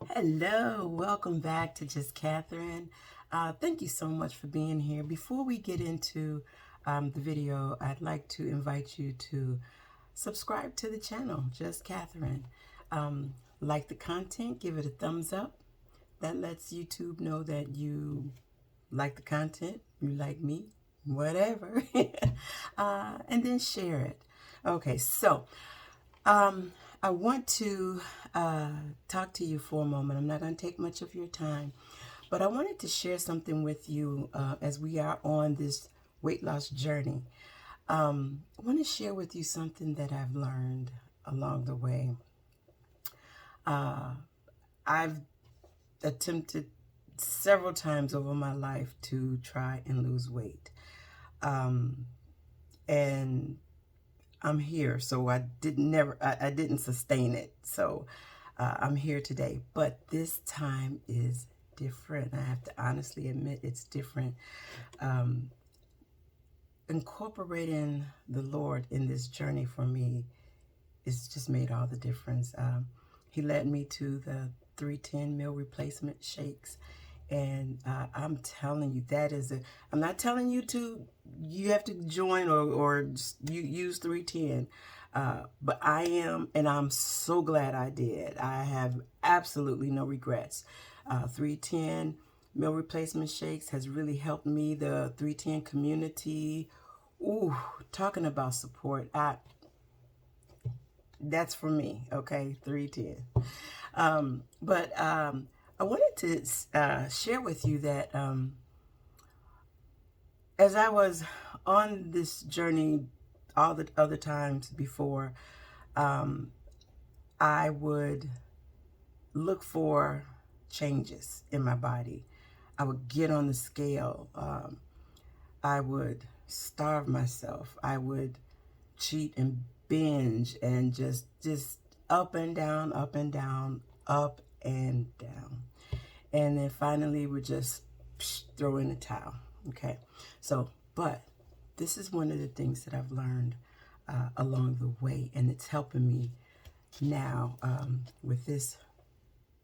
Hello, welcome back to Just Catherine. Thank you so much for being here. Before we get into the video, I'd like to invite you to subscribe to the channel, Just Catherine. Like the content, give it a thumbs up. That lets YouTube know that you like the content, you like me, whatever. And then share it. Okay, so I want to talk to you for a moment. I'm not going to take much of your time, but I wanted to share something with you as we are on this weight loss journey. I want to share with you something that I've learned along the way. I've attempted several times over my life to try and lose weight. And I'm here, so I didn't sustain it. So I'm here today, but this time is different. I have to honestly admit it's different. Incorporating the Lord in this journey for me it's just made all the difference. He led me to the 310 meal replacement shakes. And I'm telling you, I'm not telling you you have to join or you use 310. But I am, and I'm so glad I did. I have absolutely no regrets. 310 meal replacement shakes has really helped me, the 310 community. Ooh, talking about support. That's for me, okay, 310. But I wanted to share with you that as I was on this journey all the other times before, I would look for changes in my body. I would get on the scale. I would starve myself. I would cheat and binge and just up and down, up and down, up and down. And then finally we just throw in the towel. Okay. So, but this is one of the things that I've learned along the way, and it's helping me now with this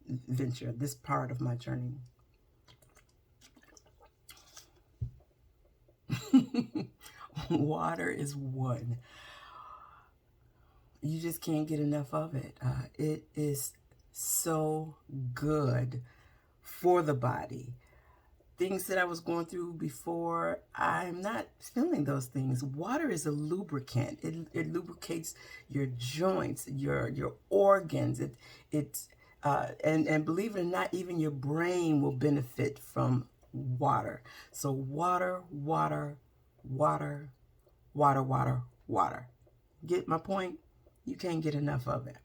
venture, this part of my journey. Water is one. You just can't get enough of it. It is so good for the body. Things that I was going through before, I'm not feeling those things. Water is a lubricant. It lubricates your joints, your organs. And believe it or not, even your brain will benefit from water. So water, water, water, water, water, water. Get my point? You can't get enough of it.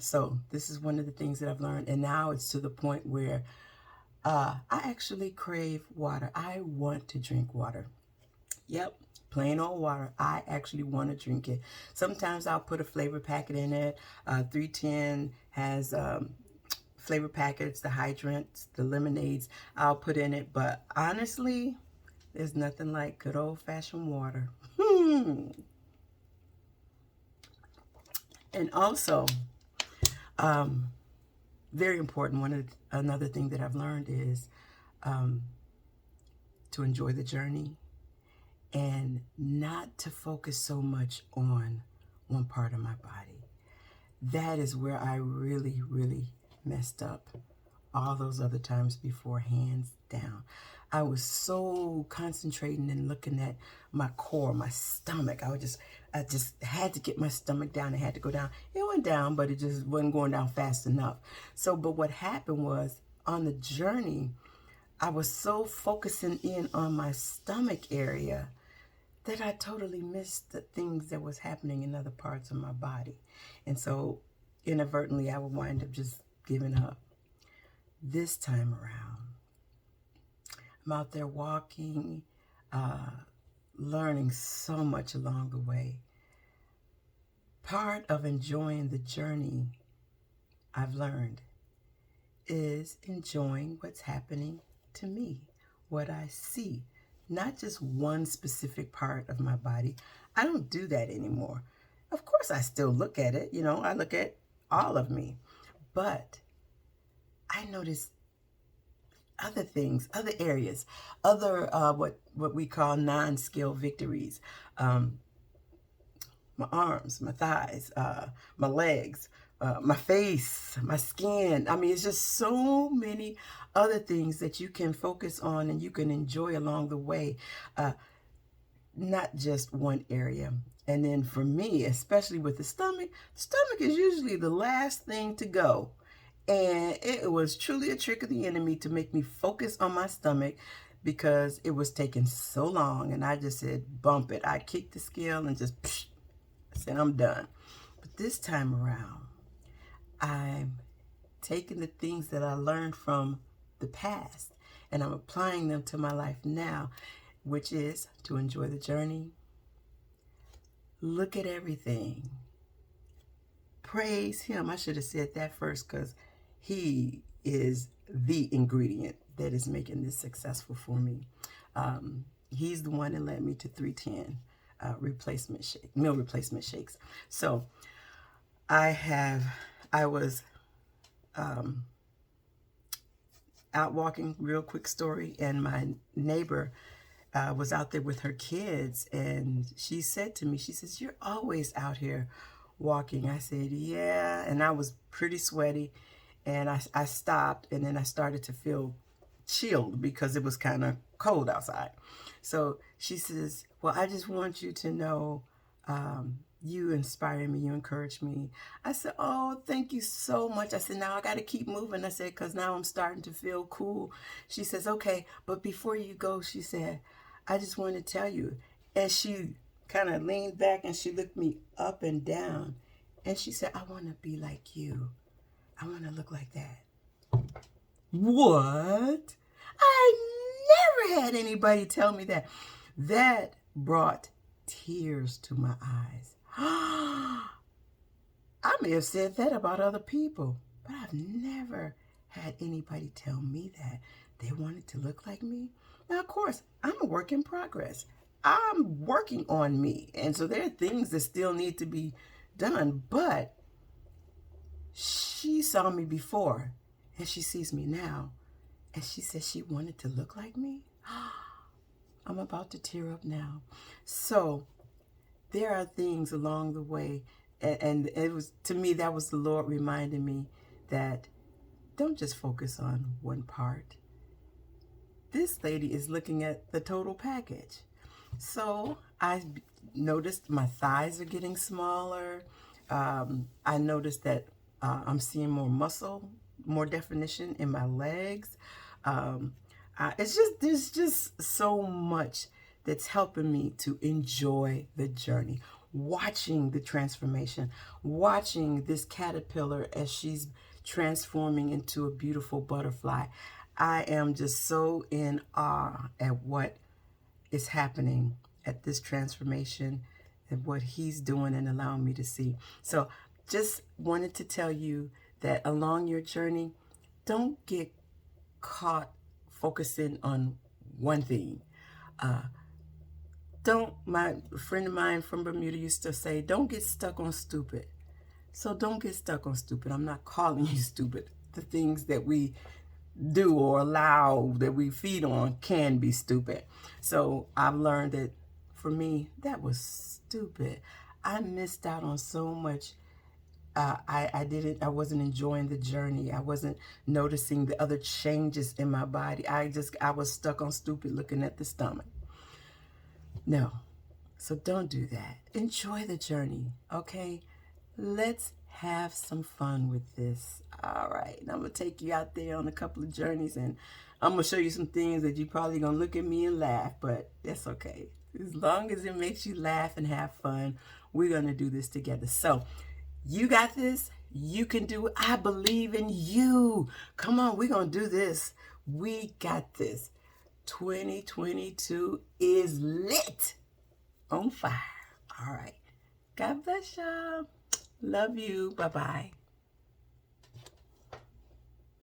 So this is one of the things that I've learned. And now it's to the point where I actually crave water. I want to drink water. Yep, plain old water. I actually want to drink it. Sometimes I'll put a flavor packet in it. 310 has flavor packets, the hydrants, the lemonades I'll put in it. But honestly, there's nothing like good old-fashioned water. And also, very important, another thing that I've learned is to enjoy the journey and not to focus so much on one part of my body. That is where I really, really messed up all those other times before, hands down. I was so concentrating and looking at my core, my stomach. I just had to get my stomach down. It had to go down. It went down, but it just wasn't going down fast enough. So, but what happened was on the journey, I was so focusing in on my stomach area that I totally missed the things that was happening in other parts of my body. And so inadvertently, I would wind up just giving up. This time around, I'm out there walking, learning so much along the way. Part of enjoying the journey, I've learned, is enjoying what's happening to me, what I see, not just one specific part of my body. I don't do that anymore. Of course, I still look at it. I look at all of me, but I noticed other things, other areas, other what we call non-skill victories. Um, my arms, my thighs, my legs, my face, my skin. I mean, it's just so many other things that you can focus on and you can enjoy along the way, not just one area. And then for me, especially with the stomach is usually the last thing to go. And it was truly a trick of the enemy to make me focus on my stomach because it was taking so long. And I just said, bump it. I kicked the scale and just psh, I said, I'm done. But this time around, I'm taking the things that I learned from the past and I'm applying them to my life now, which is to enjoy the journey, look at everything, praise him. I should have said that first because he is the ingredient that is making this successful for me. He's the one that led me to 310 meal replacement shakes. So I was out walking, real quick story, and my neighbor was out there with her kids, and she said to me, she says, "You're always out here walking." I said, "Yeah," and I was pretty sweaty, and I stopped, and then I started to feel chilled because it was kind of cold outside. So she says, "Well, I just want you to know you inspire me, you encourage me." I said, "Oh, thank you so much." I said, "Now I got to keep moving." I said, "Because now I'm starting to feel cool." She says, "Okay, but before you go," she said, "I just want to tell you." And she kind of leaned back and she looked me up and down. And she said, "I want to be like you. I want to look like that." What? I never had anybody tell me that. That brought tears to my eyes. I may have said that about other people, but I've never had anybody tell me that they wanted to look like me. Now, of course, I'm a work in progress. I'm working on me. And so there are things that still need to be done. But she saw me before and she sees me now. And she said she wanted to look like me. I'm about to tear up now. So there are things along the way. And it was, to me, that was the Lord reminding me that don't just focus on one part. This lady is looking at the total package. So I noticed my thighs are getting smaller. I noticed that I'm seeing more muscle, more definition in my legs. There's just so much that's helping me to enjoy the journey, watching the transformation, watching this caterpillar as she's transforming into a beautiful butterfly. I am just so in awe at what is happening at this transformation and what he's doing and allowing me to see. So just wanted to tell you that along your journey, don't get caught focusing on one thing. My friend of mine from Bermuda used to say, don't get stuck on stupid. So don't get stuck on stupid. I'm not calling you stupid. The things that we do or allow, that we feed on, can be stupid. So I've learned that for me, that was stupid. I missed out on so much. I wasn't enjoying the journey. I wasn't noticing the other changes in my body. I was stuck on stupid looking at the stomach. No. So don't do that. Enjoy the journey, okay? Let's have some fun with this. All right. And I'm going to take you out there on a couple of journeys, and I'm going to show you some things that you're probably going to look at me and laugh, but that's okay. As long as it makes you laugh and have fun, we're going to do this together. So you got this. You can do it. I believe in you. Come on, we're going to do this. We got this. 2022 is lit. On fire. All right. God bless y'all. Love you. Bye-bye.